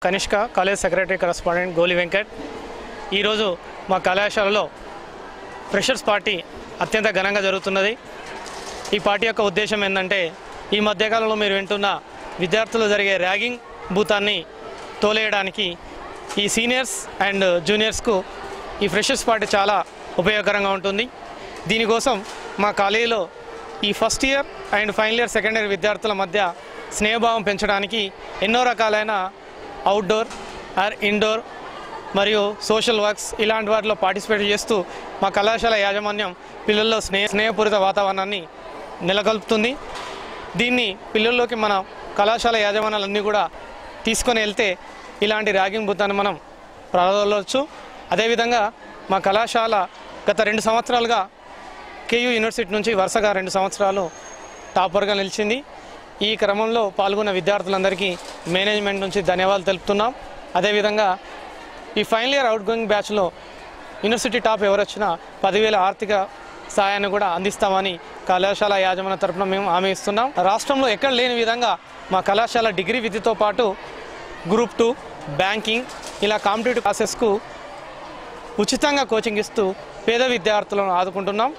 Kanishka college secretary correspondent గోలి వెంకట్ ఈరోజు మా కళాశాలలో ఫ్రెషర్స్ పార్టీ అత్యంత ఘనంగా జరుగుతున్నది. ఈ పార్టీ యొక్క ఉద్దేశం ఏంటంటే ఈ మధ్యకాలంలో మీరు వింటున్న విద్యార్థులు జరిగే ర్యాగింగ్ భూతాన్ని తోలేయడానికి ఈ సీనియర్స్ అండ్ జూనియర్స్కు ఈ ఫ్రెషర్స్ పార్టీ చాలా ఉపయోగకరంగా ఉంటుంది. దీనికోసం మా కాలేజీలో ఈ first year and final year second year విద్యార్థుల మధ్య స్నేహభావం పెంచడానికి ఎన్నో రకాలైన అవుట్డోర్ ఆర్ ఇండోర్ మరియు సోషల్ వర్క్స్ ఇలాంటి వాటిలో పార్టిసిపేట్ చేస్తూ మా కళాశాల యాజమాన్యం పిల్లల్లో స్నేహపూరిత వాతావరణాన్ని నెలకొల్పుతుంది. దీన్ని పిల్లల్లోకి మన కళాశాల యాజమాన్యాలన్నీ కూడా తీసుకొని వెళ్తే ఇలాంటి ర్యాగింగ్ భూతాన్ని మనం ప్రారంభించవచ్చు. అదేవిధంగా మా కళాశాల గత 2 సంవత్సరాలుగా కేయూ యూనివర్సిటీ నుంచి వరుసగా 2 సంవత్సరాలు టాపర్గా నిలిచింది. ఈ క్రమంలో పాల్గొన్న విద్యార్థులందరికీ మేనేజ్మెంట్ నుంచి ధన్యవాదాలు తెలుపుతున్నాం. అదేవిధంగా ఈ ఫైనల్ ఇయర్ అవుట్ గోయింగ్ బ్యాచ్లో యూనివర్సిటీ టాప్ ఎవరు వచ్చినా 10,000 ఆర్థిక సహాయాన్ని కూడా అందిస్తామని కళాశాల యాజమాన్య తరఫున మేము హామీ ఇస్తున్నాం. రాష్ట్రంలో ఎక్కడ లేని విధంగా మా కళాశాల డిగ్రీ విద్యతో పాటు గ్రూప్ 2, బ్యాంకింగ్ ఇలా కాంపిటేటివ్ క్లాసెస్కు ఉచితంగా కోచింగ్ ఇస్తూ పేద విద్యార్థులను ఆదుకుంటున్నాం.